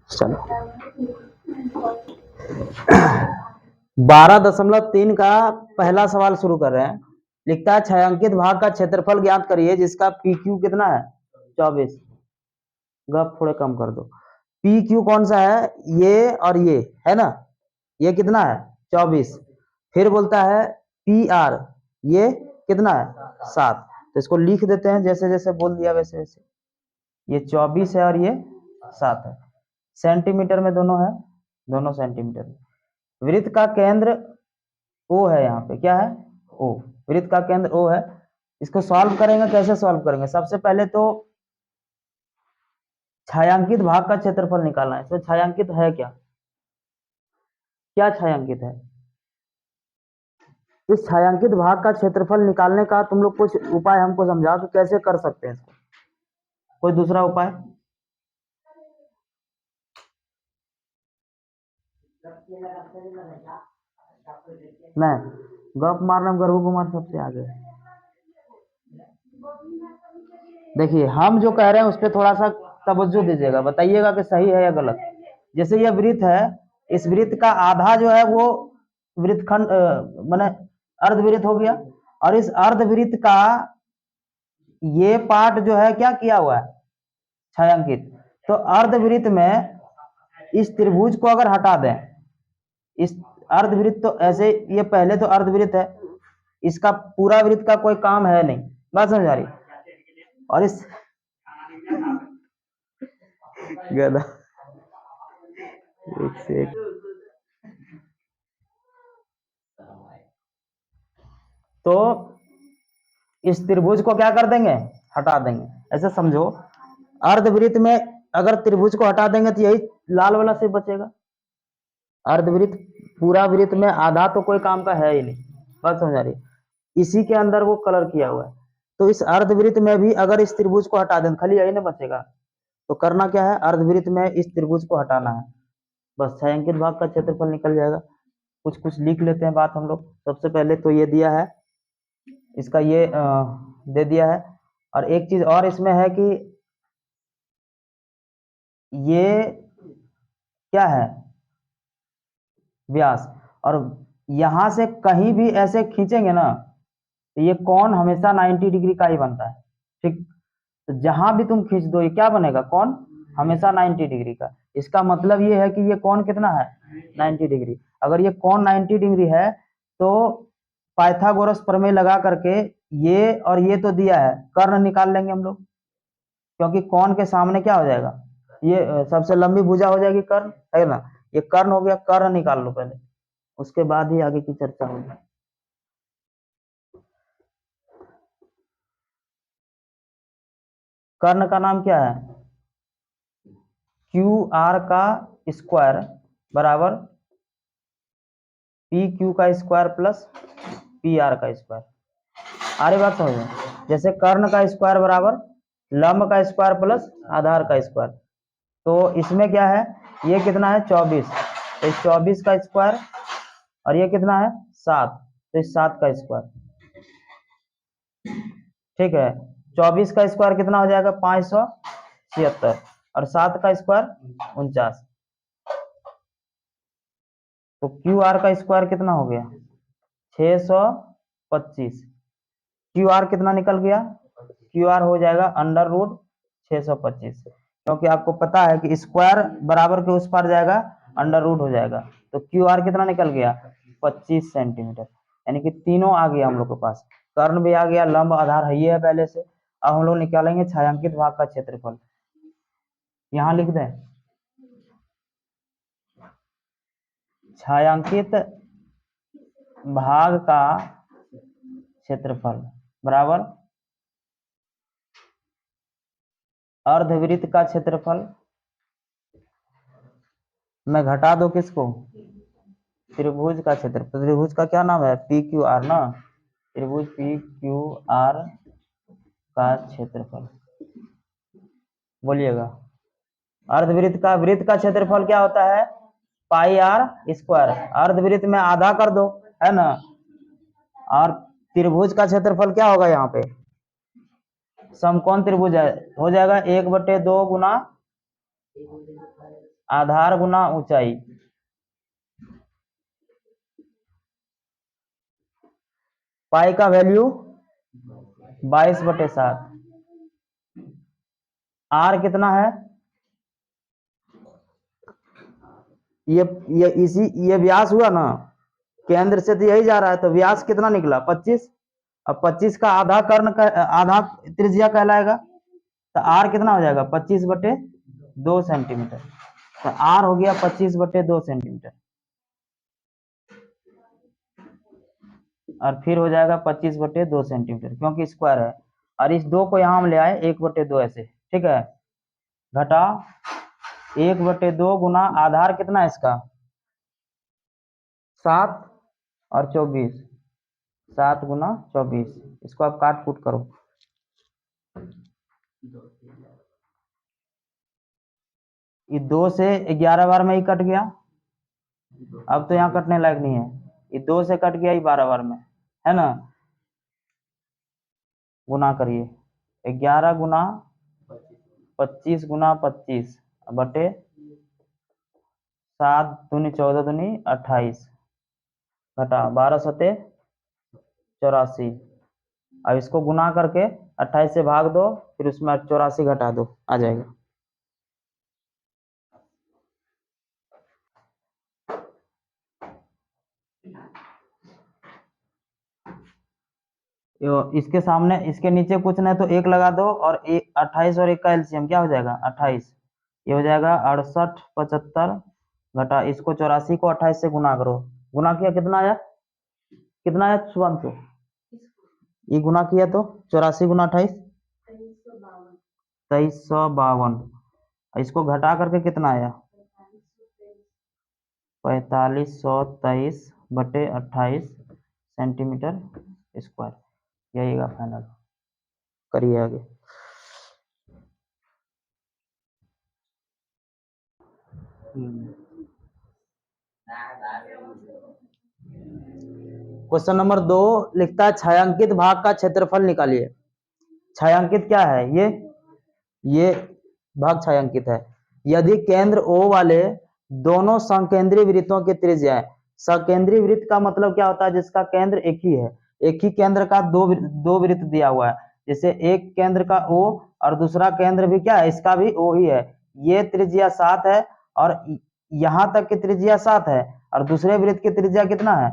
चलो 12.3 का पहला सवाल शुरू कर रहे हैं। लिखता है छायांकित भाग का क्षेत्रफल ज्ञात करिए जिसका पी क्यू कितना है 24। गप थोड़े कम कर दो। पी क्यू कौन सा है, ये और ये है ना, ये कितना है 24। फिर बोलता है पी आर, ये कितना है 7। तो इसको लिख देते हैं जैसे जैसे बोल दिया वैसे वैसे। ये 24 है और ये 7 है। सेंटीमीटर में दोनों है, दोनों सेंटीमीटर में। वृत्त का केंद्र ओ है, यहाँ पे क्या है ओ, वृत्त का केंद्र ओ है। इसको सॉल्व करेंगे, कैसे सॉल्व करेंगे? सबसे पहले तो छायांकित भाग का क्षेत्रफल निकालना है। इसमें छायांकित है क्या, क्या छायांकित है? इस छायांकित भाग का क्षेत्रफल निकालने का तुम लोग कुछ उपाय हमको समझाओ कि कैसे कर सकते हैं इसको। कोई दूसरा उपाय? नहीं, गप मारना गर्भू कुमार सबसे आगे है। देखिए हम जो कह रहे हैं उस पर थोड़ा सा तवज्जो दीजिएगा, बताइएगा कि सही है या गलत। जैसे यह वृत्त है, इस वृत्त का आधा जो है वो वृत्तखंड माने अर्धवृत्त हो गया, और इस अर्धवृत्त का ये पार्ट जो है क्या किया हुआ है छायांकित। तो अर्धवृत्त में इस त्रिभुज को अगर हटा दें, इस अर्धवृत्त तो ऐसे, ये पहले तो अर्धवृत्त है, इसका पूरा वृत्त का कोई काम है नहीं, बात समझ आ रही? और इस गधा एक से एक। तो इस त्रिभुज को क्या कर देंगे, हटा देंगे। ऐसे समझो अर्धवृत्त में अगर त्रिभुज को हटा देंगे तो यही लाल वाला से बचेगा। अर्धवृत्त, पूरा वृत्त में आधा तो कोई काम का है ही नहीं, बात समझ आ रही? इसी के अंदर वो कलर किया हुआ है। तो इस अर्धवृत्त में भी अगर इस त्रिभुज को हटा दें खाली यही ना बचेगा। तो करना क्या है, अर्धवृत्त में इस त्रिभुज को हटाना है, बस छायांकित भाग का क्षेत्रफल निकल जाएगा। कुछ कुछ लिख लेते हैं बात हम लोग। सबसे पहले तो ये दिया है, इसका ये दे दिया है। और एक चीज और इसमें है कि ये क्या है व्यास, और यहां से कहीं भी ऐसे खींचेंगे ना तो ये कोण हमेशा 90 डिग्री का ही बनता है, ठीक? तो जहां भी तुम खींच दो ये क्या बनेगा, कोण हमेशा 90 डिग्री का। इसका मतलब ये है कि ये कोण कितना है 90 डिग्री। अगर ये कोण 90 डिग्री है तो पाइथागोरस प्रमेय लगा करके ये और ये तो दिया है, कर्ण निकाल लेंगे हम लोग, क्योंकि कोण के सामने क्या हो जाएगा, ये सबसे लंबी भुजा हो जाएगी कर्ण, है ना? ये कर्ण हो गया, कर्ण निकाल लो पहले, उसके बाद ही आगे की चर्चा होगी। कर्ण का नाम क्या है, क्यू आर का स्क्वायर बराबर पी क्यू का स्क्वायर प्लस पी आर का स्क्वायर। आ रही बात समझ में? जैसे कर्ण का स्क्वायर बराबर लंब का स्क्वायर प्लस आधार का स्क्वायर। तो इसमें क्या है, ये कितना है 24, तो इस 24 का स्क्वायर, और ये कितना है 7, तो इस 7 का स्क्वायर, ठीक है। 24 का स्क्वायर कितना हो जाएगा 576, और 7 का स्क्वायर 49। तो क्यू आर का स्क्वायर कितना हो गया 625। क्यू आर कितना निकल गया, क्यू आर हो जाएगा अंडर रूट 625, क्योंकि आपको पता है कि स्क्वायर बराबर के उस पार जाएगा अंडर रूट हो जाएगा। तो क्यू आर कितना निकल गया 25 सेंटीमीटर, यानी कि तीनों आ गया हम लोग के पास। कर्ण भी आ गया, लंब आधार है ये है पहले से। अब हम लोग निकालेंगे छायांकित भाग का क्षेत्रफल। यहाँ लिख दें छायांकित भाग का क्षेत्रफल बराबर अर्धवृत्त का क्षेत्रफल मैं घटा दो किसको, त्रिभुज का क्षेत्रफल। त्रिभुज का क्या नाम है पी क्यू आर ना, त्रिभुज पी क्यू आर का क्षेत्रफल। बोलिएगा अर्धवृत्त का, वृत्त का क्षेत्रफल क्या होता है पाई आर स्क्वायर, अर्धवृत्त में आधा कर दो, है ना? और त्रिभुज का क्षेत्रफल क्या होगा, यहाँ पे समकोण त्रिभुज है, हो जाएगा 1/2 गुना आधार गुना ऊंचाई, पाई का वैल्यू 22/7। आर कितना है, ये व्यास हुआ ना, केंद्र से तो यही जा रहा है, तो व्यास कितना निकला 25। अब 25 का आधा कर्ण का आधा त्रिज्या कहलाएगा, तो आर कितना हो जाएगा 25/2 सेंटीमीटर। तो आर हो गया 25/2 सेंटीमीटर, और फिर हो जाएगा 25/2 सेंटीमीटर, क्योंकि स्क्वायर है। और इस 2 को यहाँ हम ले आए 1/2 ऐसे, ठीक है। घटा 1/2 गुना आधार कितना है इसका 7 और 24, 7 गुना 24, इसको आप काट कूट करो। ये 2 से 11 बार में ही कट गया, अब तो यहाँ कटने लायक नहीं है। ये 2 से कट गया, ये 12 बार में है ना। गुना करिए 11 गुना 25 गुना 25 बटे 7 दूनी 14 दूनी 28, घटा 12 सते 84। अब इसको गुना करके 28 से भाग दो, फिर उसमें 84 घटा दो, आ जाएगा। इसके सामने इसके नीचे कुछ नहीं तो 1 लगा दो, और 28 और 1 का एलसीएम क्या हो जाएगा 28। ये हो जाएगा 68 75 घटा इसको 84 को 28 से गुना करो। गुना किया कितना आया, कितना आया शुभांशु, ये गुना किया तो 84 गुना 28 2352। इसको घटा करके कितना आया 4523/28 सेंटीमीटर स्क्वायर। यही का फाइनल। करिए आगे। क्वेश्चन नंबर 2 लिखता है छायांकित भाग का क्षेत्रफल निकालिए। छायांकित क्या है, ये भाग छायांकित है। यदि केंद्र O वाले दोनों संकेंद्रीय वृत्तों की त्रिज्या है। संकेंद्रीय वृत्त का मतलब क्या होता है, जिसका केंद्र एक ही है, एक ही केंद्र का दो वृत्त दिया हुआ है। जैसे एक केंद्र का O और दूसरा केंद्र भी क्या है, इसका भी O ही है। ये त्रिज्या 7 है और यहां तक की त्रिज्या 7 है, और दूसरे वृत्त की त्रिज्या कितना है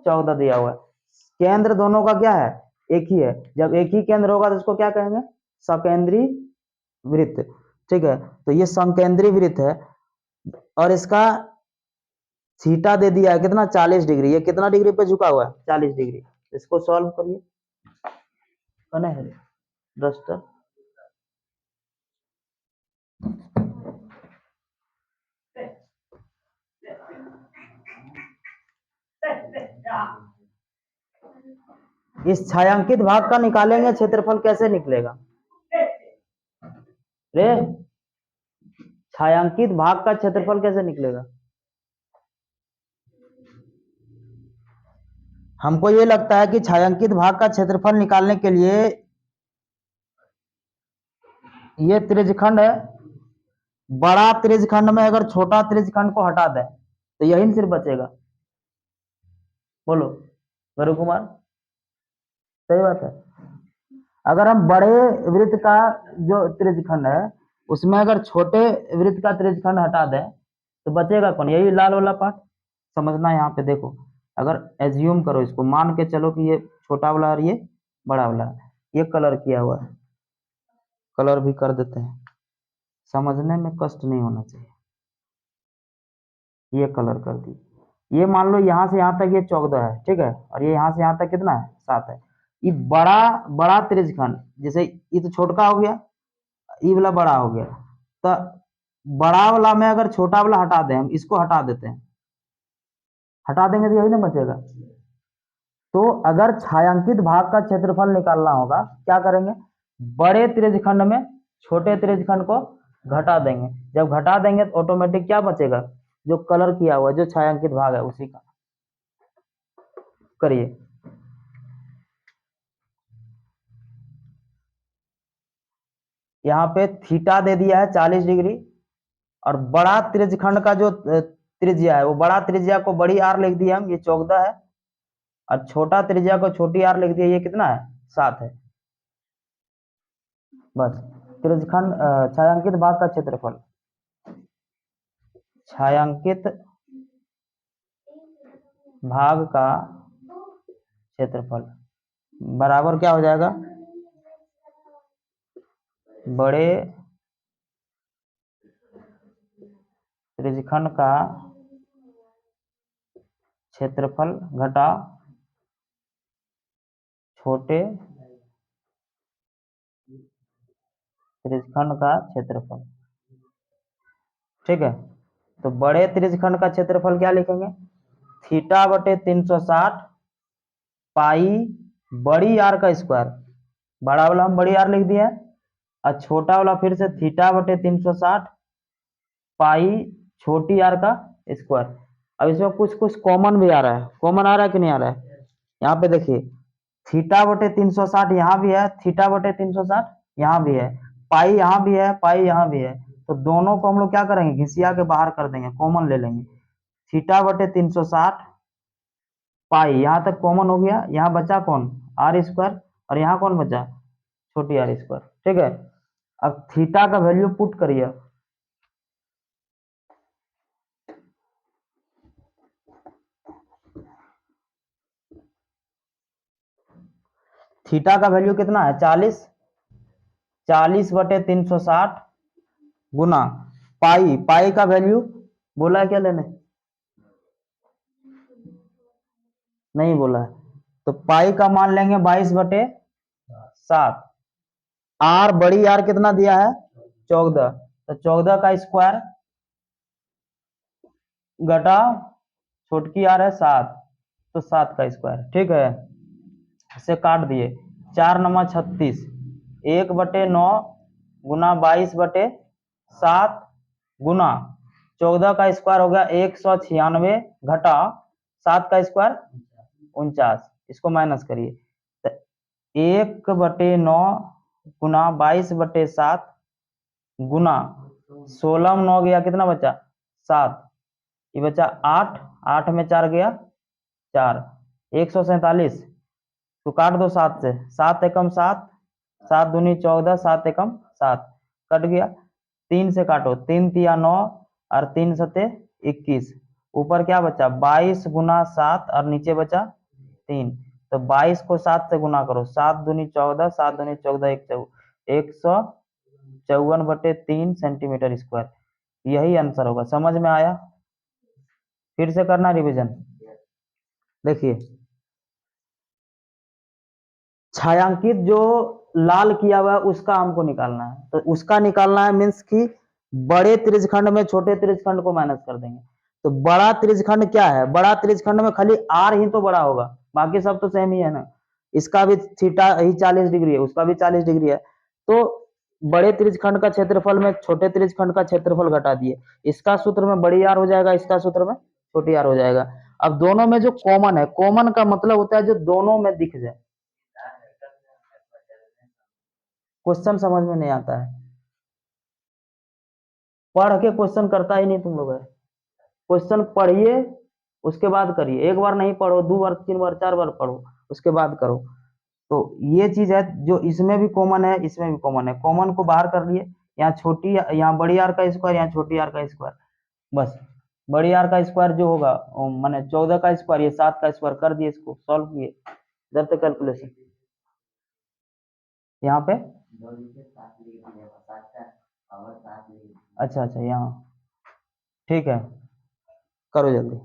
14 दिया हुआ है। केंद्र दोनों का क्या है, एक ही है। जब एक ही केंद्र होगा तो इसको क्या कहेंगे, सकेंद्रीय वृत्त। ठीक है, तो ये संकेंद्रीय वृत्त है, और इसका थीटा दे दिया है कितना 40 डिग्री। ये कितना डिग्री पे झुका हुआ है 40 डिग्री। इसको सॉल्व करिए, कौन है डस्टर। इस छायांकित भाग का निकालेंगे क्षेत्रफल, कैसे निकलेगा रे, छायांकित भाग का क्षेत्रफल कैसे निकलेगा। हमको ये लगता है कि छायांकित भाग का क्षेत्रफल निकालने के लिए ये त्रिज्यखंड है, बड़ा त्रिज्यखंड में अगर छोटा त्रिज्यखंड को हटा दें तो यही सिर्फ बचेगा। बोलो गुरु कुमार, सही बात है। अगर हम बड़े वृत्त का जो त्रिज्यखंड है उसमें अगर छोटे वृत्त का त्रिज्यखंड हटा दें तो बचेगा कौन, यही लाल वाला पार्ट। समझना यहाँ पे देखो, अगर एज्यूम करो, इसको मान के चलो कि ये छोटा वाला और ये बड़ा वाला है, ये कलर किया हुआ है, कलर भी कर देते हैं, समझने में कष्ट नहीं होना चाहिए। ये कलर कर दी, ये मान लो यहाँ से यहाँ तक ये 14 है, ठीक है, और ये यहाँ से यहाँ तक कितना है 7 है। ये बड़ा बड़ा त्रिज्यखंड, जैसे ये तो छोटा हो गया, ये वाला बड़ा हो गया, तो बड़ा वाला में अगर छोटा वाला हटा दें, हम इसको हटा देते हैं, हटा देंगे तो यही ना बचेगा। तो अगर छायांकित भाग का क्षेत्रफल निकालना होगा क्या करेंगे, बड़े त्रिज्यखंड में छोटे त्रिज्यखंड को घटा देंगे। जब घटा देंगे तो ऑटोमेटिक क्या बचेगा, जो कलर किया हुआ जो छायांकित भाग है उसी का। करिए, यहाँ पे थीटा दे दिया है 40 डिग्री, और बड़ा त्रिज्यखंड का जो त्रिज्या है वो बड़ा त्रिज्या को बड़ी आर लिख दिया हम, ये 14 है, और छोटा त्रिज्या को छोटी आर लिख दिया, ये कितना है 7 है। बस त्रिज्यखंड छायांकित भाग का क्षेत्रफल, छायांकित भाग का क्षेत्रफल बराबर क्या हो जाएगा, बड़े त्रिज्यखंड का क्षेत्रफल घटा छोटे त्रिज्यखंड का क्षेत्रफल। ठीक है, तो बड़े त्रिज्यखंड का क्षेत्रफल क्या लिखेंगे, थीटा बटे 360 पाई बड़ी आर का स्क्वायर, बड़ा वाला हम बड़ी आर लिख दिया है, और छोटा वाला फिर से थीटा बटे 360 पाई छोटी आर का स्क्वायर। अब इसमें कुछ कुछ कॉमन भी आ रहा है, कॉमन आ रहा है कि नहीं आ रहा है, यहाँ पे देखिए थीटा बटे 360 यहाँ भी है, थीटा बटे 360 यहाँ भी है, पाई यहाँ भी है, पाई यहाँ भी है, तो दोनों को हम लोग क्या करेंगे, घिसिया के बाहर कर देंगे, कॉमन ले लेंगे। थीटा बटे 360 पाई यहाँ तक कॉमन हो गया, यहाँ बचा कौन, आर स्क्वायर, और यहाँ कौन बचा, छोटी आर स्क्वायर। ठीक है, अब थीटा का वैल्यू पुट करिए, थीटा का वैल्यू कितना है 40, 40 बटे 360 गुना पाई, पाई का वैल्यू बोला है क्या लेने, नहीं बोला है, तो पाई का मान लेंगे 22 बटे 7, आर बड़ी आर कितना दिया है 14, तो 14 का स्क्वायर घटा छोटकी आर है 7, तो 7 का स्क्वायर। ठीक है, इसे काट दिए, 4 नंबर 36, 1 बटे 9 गुना 22 बटे 7 गुना 14 का स्क्वायर हो गया 196 घटा 7 का स्क्वायर 49, इसको माइनस करिए, तो 1 बटे 9 गुना 22 बटे 7 गुना 16 में 9 गया, कितना बचा 7, ये बचा 8, 8 में 4 गया 4, 147, तो काट दो 7 से, 7 एकम 7, 7 दूनी 14, 7 एकम 7, कट गया, 3 से काटो, 3 तिया 9 और 3 सते 21, ऊपर क्या बचा 22 गुना 7 और नीचे बचा 3, तो 22 को 7 से गुना करो, 7 दूनी 14, 7 दूनी 14, 154 बटे 3 सेंटीमीटर स्क्वायर, यही आंसर होगा। समझ में आया, फिर से करना रिवीजन। देखिए छायांकित जो लाल किया हुआ है उसका हमको निकालना है, तो उसका निकालना है मीन्स कि बड़े त्रिज्यखंड में छोटे त्रिज्यखंड को माइनस कर देंगे, तो बड़ा त्रिज्यखंड क्या है, बड़ा त्रिज्यखंड में खाली आर ही तो बड़ा होगा, बाकी सब तो सेम ही है ना, इसका भी थीटा ही 40 डिग्री है, उसका भी 40 डिग्री है, तो बड़े त्रिज्यखंड का क्षेत्रफल में छोटे त्रिज्यखंड का क्षेत्रफल घटा दिए, इसका सूत्र में बड़ी आर हो जाएगा, इसका सूत्र में छोटी आर हो जाएगा। अब दोनों में जो कॉमन है, कॉमन का मतलब होता है जो दोनों में दिख जाए। क्वेश्चन समझ में नहीं आता है, पढ़ के क्वेश्चन करता ही नहीं तुम लोग है, क्वेश्चन पढ़िए उसके बाद करिए, एक बार नहीं पढ़ो, 2 बार 3 बार 4 बार पढ़ो उसके बाद करो। तो ये चीज है जो इसमें भी कॉमन है, इसमें भी कॉमन है, कॉमन को बाहर कर लिए, यहाँ छोटी, यहाँ बड़ी आर का स्क्वायर, यहाँ छोटी आर का स्क्वायर, बस बड़ी आर का स्क्वायर जो होगा माने 14 का स्क्वायर, ये 7 का स्क्वायर कर दिए, इसको सॉल्व किए, इधर तक कैलकुलेशन, यहाँ पे अच्छा अच्छा यहाँ, ठीक है करो जल्दी।